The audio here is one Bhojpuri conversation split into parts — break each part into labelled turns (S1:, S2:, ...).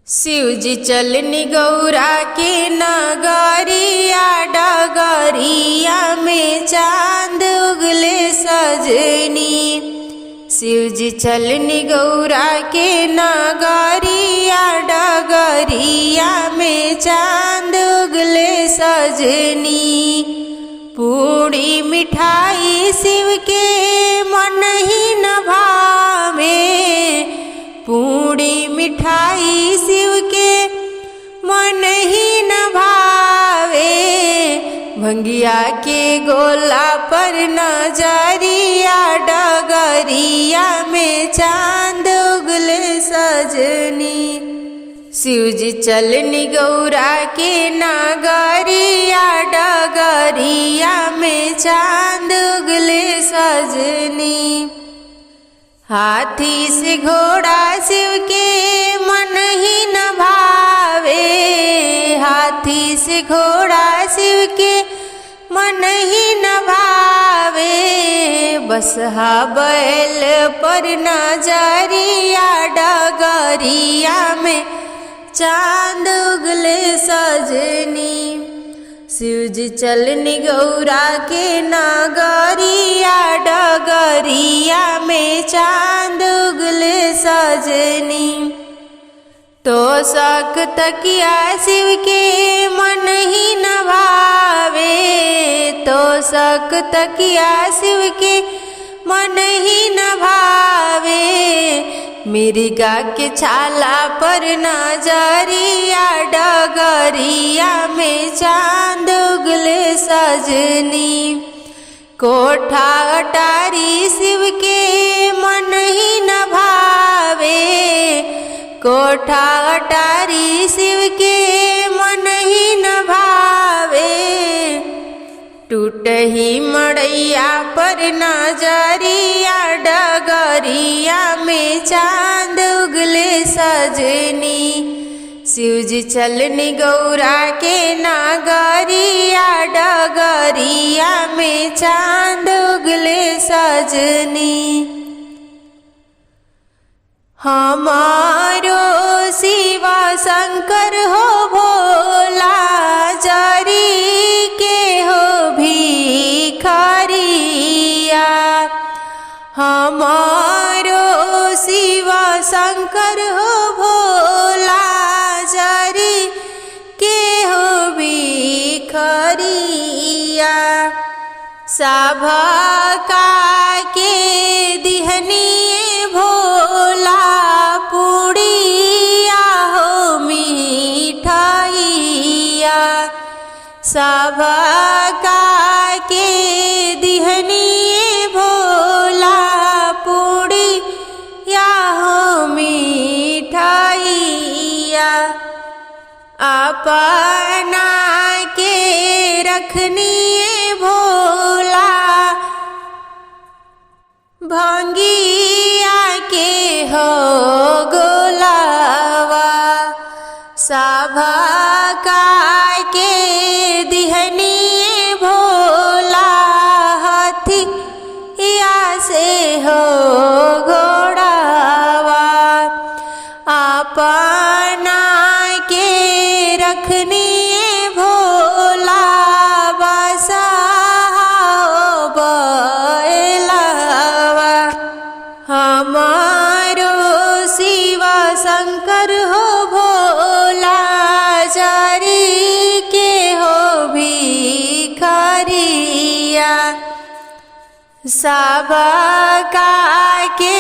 S1: शिवजी चलनी गौरा के नगरिया, डगरिया में चांद उगले सजनी। शिवजी चलनी गौरा के नगरिया, डगरिया में चांद उगले सजनी। पूड़ी मिठाई शिव के मन ही न भावे, पूड़ी मिठाई शिव के मन ही न भावे। भंगिया के गोला पर नजरिया, डगरिया में चांद उगले सजनी। शिवजी चलनी गौरा के नगरिया, डगरिया में चांद उगले सजनी। हाथी से घोड़ा शिव के मन ही न भावे, हाथी से घोड़ा शिव के मन ही न भावे। बसहा बैल पर नजरिया, डगरिया में चांद उगले सजनी। शिवजी चलनी गौरा के नगरिया, डगरिया में चांद उगले सजनी। तो सक तकिया शिव के मन ही न भावे, तो सक तकिया शिव के मन ही न भावे। मिर्गा के छाला पर नजरिया, डगरिया में चांद उगले सजनी। कोठा अटारी शिव के मन ही न भावे, कोठा अटारी शिव के मन ही न भावे। टूटही मड़ैया पर नजरिया, डगरिया में चांद उगले सजनी। शिवजी चलनी गौरा के नगरिया, डगरिया में चांद उगले सजनी। हमारो शिवा शंकर हो भोला, जरी के हो भिखारिया। हमारो शिवा शंकर हो भोला, जरी के हो भिखारिया। सभका के दिहनिए भोला, पुड़िया हो मिठाइया। सभका के दिहनिए भोला, पुड़िया हो मिठाइया। अपना के रखनिए भोला, भंगिया के हो गोलावा। सभका के दिहनिए भोला, हथिया से हो घोड़ावा। अपना के रखनिए भोला, बसहा बैलावा। हमारो शिवा शंकर हो भोला, जरी के हो भिखारिया। सबका के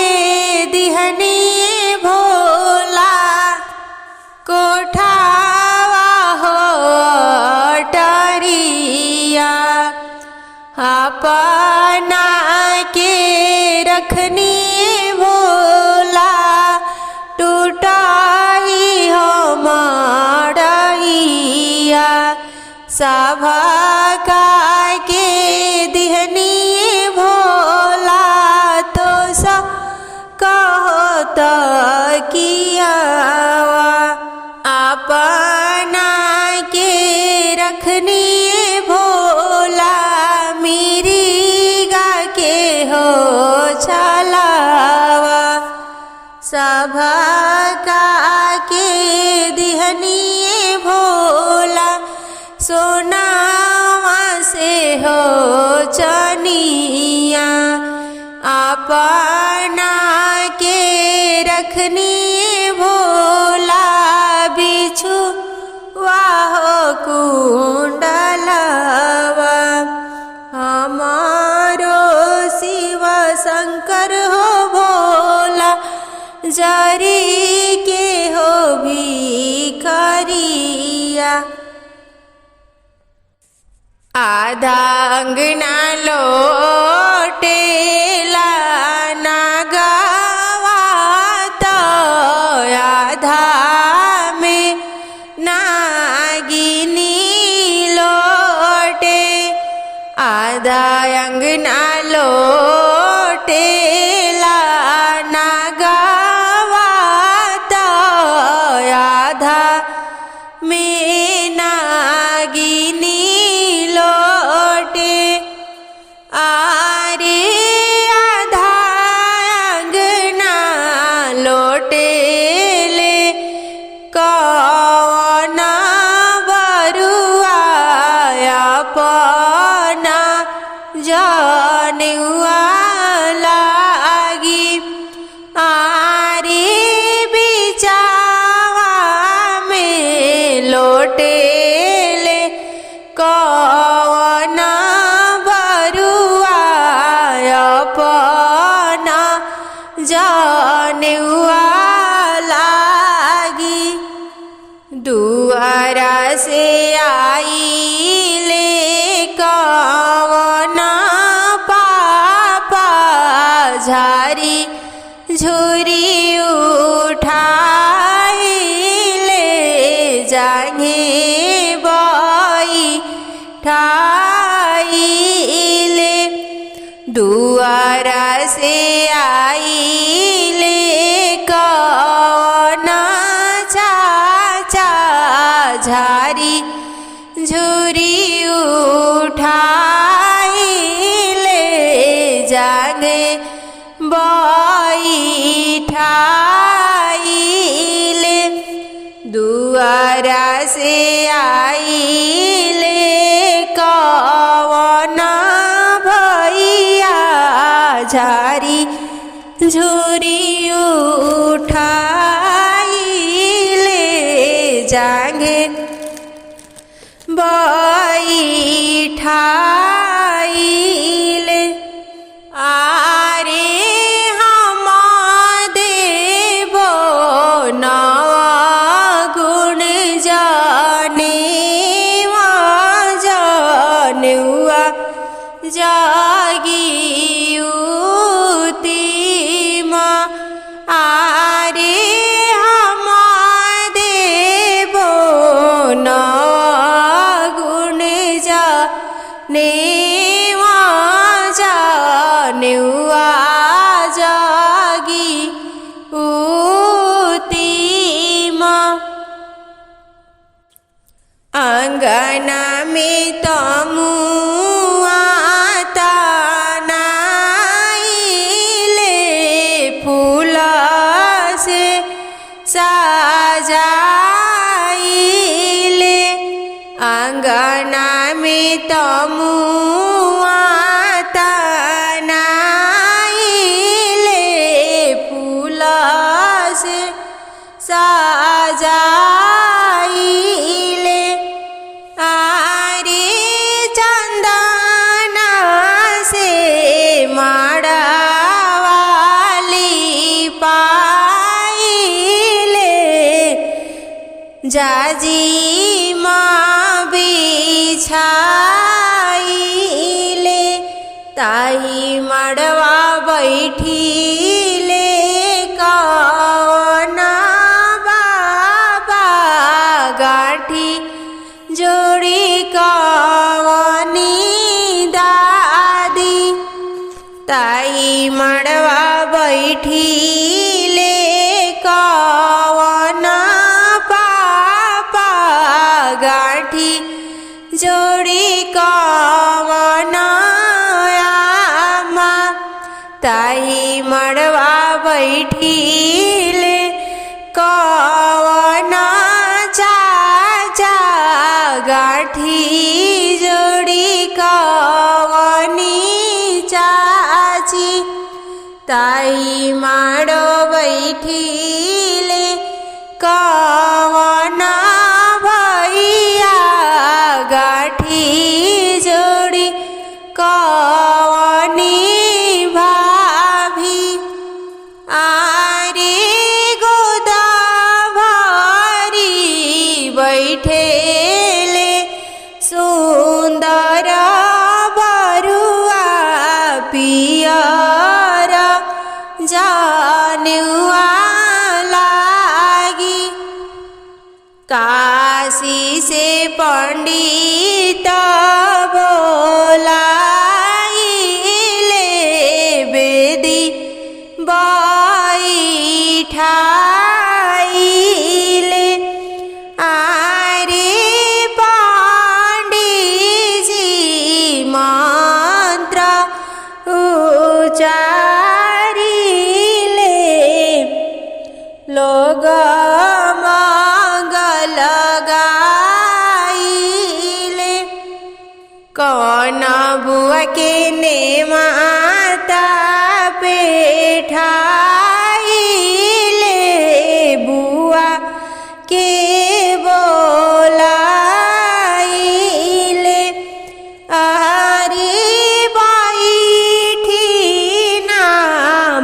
S1: दिहनिए भोला, कोठावा हो अटारिया। अपना के रखनिए भोला, टूटाई हो मड़ैया। सभका के दिहनिए भोला, तो सा कहो तकियावा। अपना के रखनिए भोला, मिर्गा के हो छलावा। सभा का के दिहनिए भोला सोनावा से हो चनिया अपना के रखनिए भोला बिछु वाहो कुंडलवा हमारो शिव शंकर हो भोला जरी के हो भिखरिया आधा अंगना लोटेला ना गवाता आधा में नागिनी लोटे आधा अंगना लोटेला ना गवाता आधा में नागिनी लोटे आरे आधा अंगना लोटेले कौन बरुआ अपना जनुआ लागी आरे बिचावा में लोटेले कौन बरुआ अपना जनुआ लागी दुआरा से आइले कौन पापा झारी झुरी उठाइले जागे बई ठाइले दुआरा से आइले कौन चाचा झारी झुरी उठाइले जागे बैठाइले दुआरा से आइले कौन भैया झारी झुरी उठाइले जागे बैठाइले आरे हम देवो नवा गुण जाने जनुआ जागी उतिमा आरे हम देवो नवा गुण जाने जनुआ जागी उतिमा अंगना में तमुआता नाइले फूल से सजाइले अंगना में तमुआता नाइले फूल से सजाइले आरे चंदना से माड़ावाली पाइले जाजी माँ बिछाइले ताई मड़वा बैठीले कौन बाबा गाठी जोड़ी कवनी दादी ताई मड़वा बैठीले कवन पापा गाठी जोड़ी कवन आमा ताई मड़वा बैठीले कवन चा ताई माड़ो बैठिले कवन भैया गाठी जोड़ी कवनी भाभी आरे गोदा भारी बैठेले सुंदर बरुआ पियर जानुआ लागी काशी से पंडित बोलाइले बेदी बैठाइले आरे पंडितजी मंत्र उचारिले लोग मंगल गाइले कौन बुआ के ने माता पेठाइले बुआ के बोलाइले आरे बैठी ना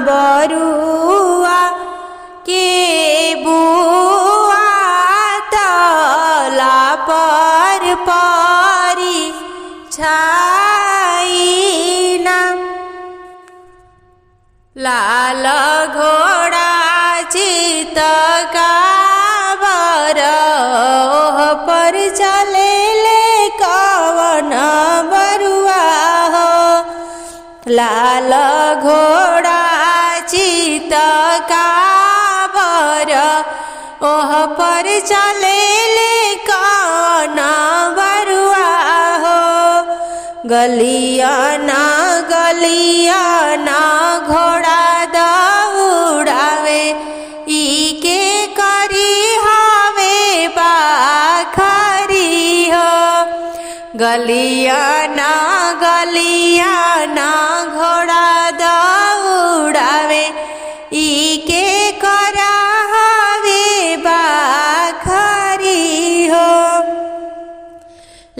S1: बरुआ के बुआ तला पर परी छाइना लाल घोड़ा चित काबर ओह पर चलेले कवन बरुआ हो लाल घोड़ा चित काबर ओह पर चलेले कवन बरुआ हो गलिया ना घोड़ा दौड़ावे ई के करी हवे बाखरी हो गलिया ना घोड़ा दौड़ावे ई के करा हवे बाखरी हो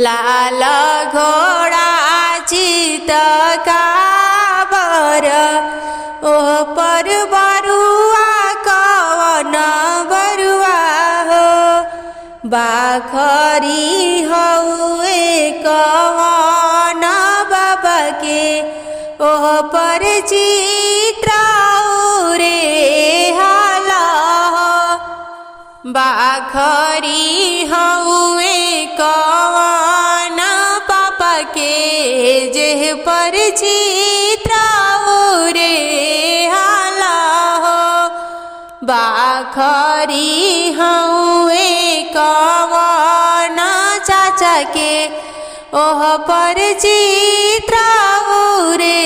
S1: लाल घोड़ा चित काबर ओह पर बरुआ कवन बरुआ हो बाखरी हउए कवन बाबा के ओह पर चित्र रे हाला बाखरी हउए कवन पापा के जेह पर चित्र रे हाला बाखरी हउए कवन चाचा के ओह पर चित्र रे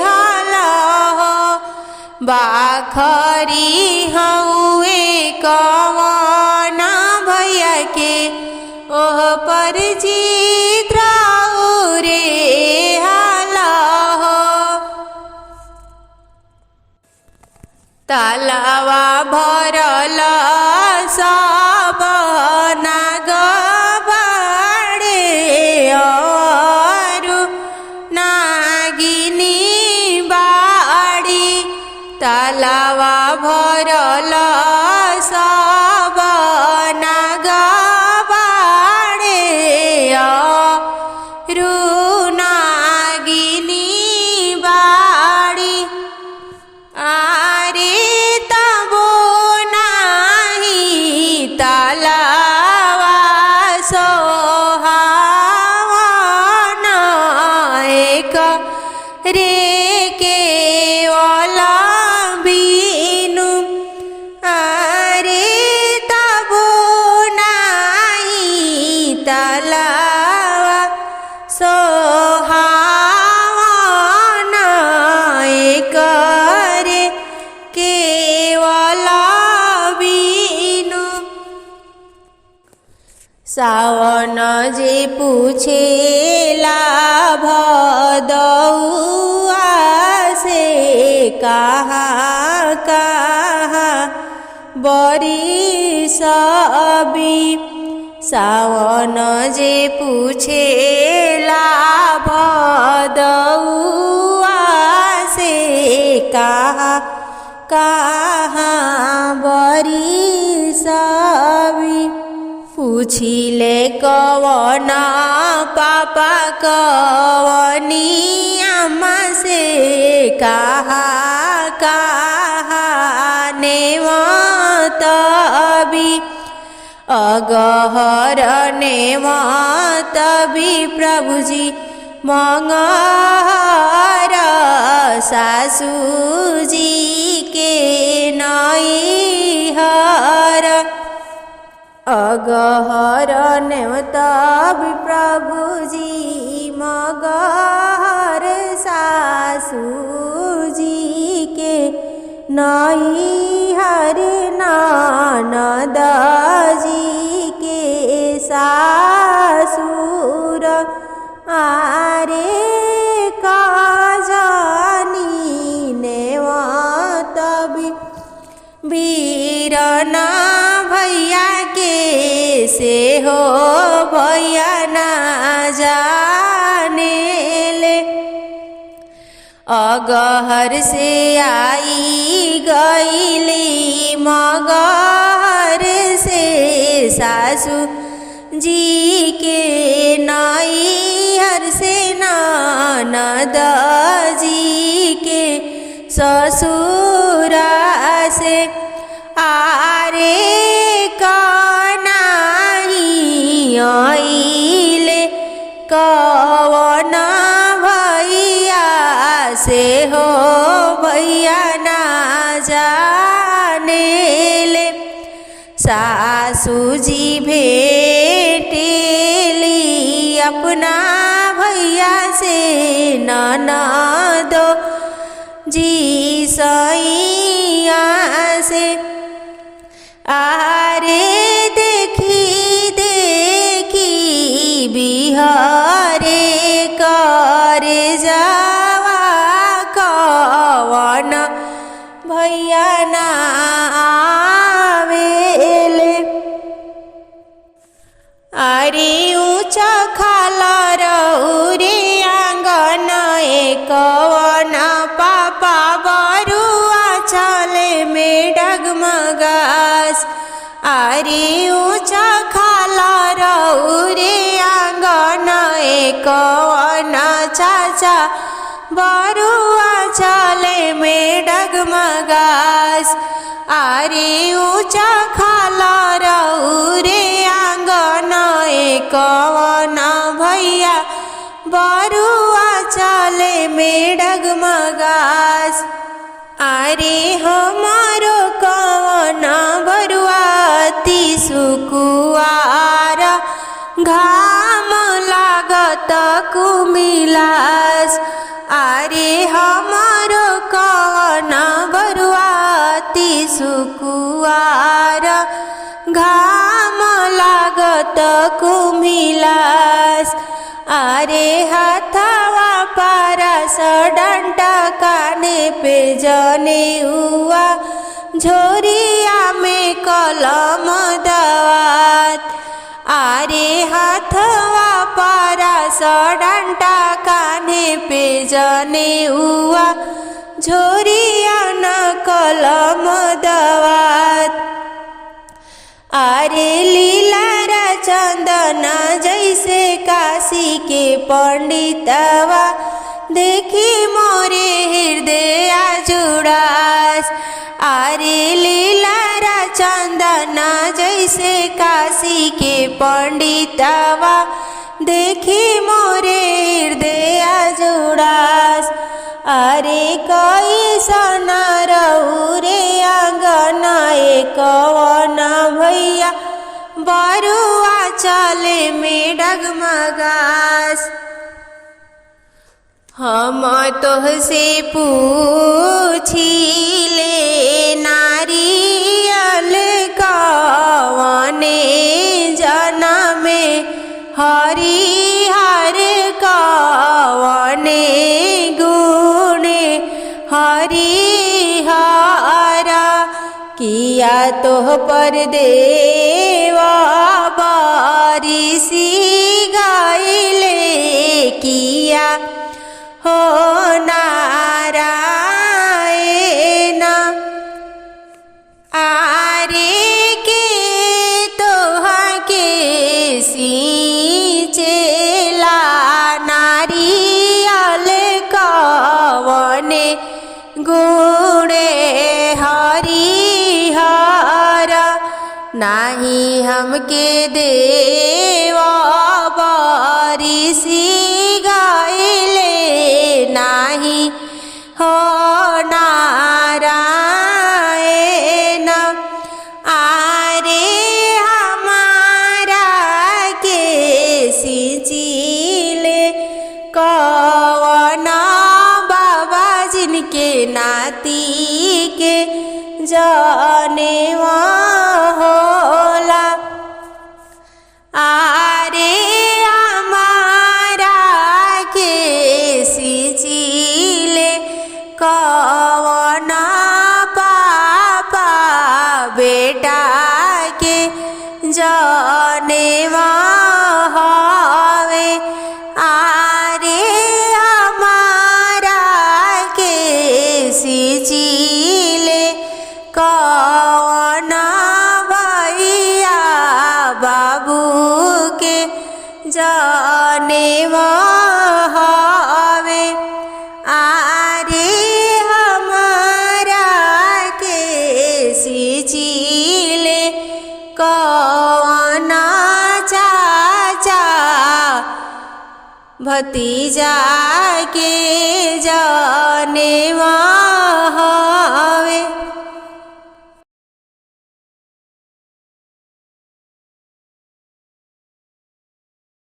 S1: हाला बाखरी हउए कवन भैया के ओह पर चित्र रे हाला तालावा भरल सब नाग बाड़े अरु नागिनी बाड़ी तालावा भरल सब नाग बाड़े अरु नागिनी बाड़ी आरे तबो नाही तालावा सोहावन एक रे केवल बीनु आरे तबो नाही तालावा सोहावन एक रे केवल बीनु सावन जे पूछेला भदौआ से कहाँ कहाँ बरिस अभी सावन जे पूछेला भदौआ से कहाँ कहाँ बरिस अभी पूछिले कवन पापा कवनी आमा से कहाँ कहाँ नेवत अभी अगहर नेवत अभी प्रभुजी मंगहर सासुजी के नैहर अगहर नेवत अभी प्रभुजी मगहर सासुजी के नैहर ननदजी के सासुर आरे काजनी नेवत वीरना भैया के से हो भैया ना जाने ले अगहर से आई गईली मगहर से सासू जी के नैहर से ननद जी के ससुरा से आरे कनाही आइले कवन भैया से हो भैया ना जाने ले सासुजी भेटेली अपना भैया से ननदो जी सैया से आरे देखी देखी बिहारे करे जावा कवन भैया ना आवेले आरे ऊंचा खालर उरे आंगन कवन पापा बरुआ चले में डगमगास आरे ऊंचा खालर उरे आंगन कवन चाचा बरुआ चले में डगमगास आरे ऊंचा खालर उरे आंगन कवन भैया बरुआ चले में डगमगास आरे हमारो कवन बरुआती सुकुआर घाम लागत कुमिलास आरे हमारो कवन बरुआती सुकुआर घाम लागत कुमिलास आरे हाथवा पारा सडंटा काने पे जने हुआ झोरिया में कलम दवात आरे हाथवा पारा सडंटा काने पे जने हुआ झोरिया न कलम दवात आरे लीलारा चंदना जैसे काशी के पंडितवा देखी मोरे हृदय जुड़ास आरे लीलारा चंदना जैसे काशी के पंडितवा देखी मोरे हृदय जुड़ास आरे कई सना रौरे आंगन कवन भैया बरुआ चले में डगमगास हम तोहसे पूछिले नारियल कवने जनमे हरिहर कवने गुणे हरि तोह पर देवा बारिशी गाइले किया हो नारायण आरे के तोहा के सींचेला नारियल कवने गुणे हरिहर नाही हमके देवा बारिशी गाइले नाही हो नारायण आरे हमारा के सींचिले कवना बाबा जिनके नाती के जनेवा होला आरे हमारा के सींचिले कवना पापा बेटा के जनेवा हवे आरे हमारा के सींचिले कवना भैया बाबू के जनेवा हवे आरे हमारा के सींचिले कवना चाचा भतीजा के जनेवा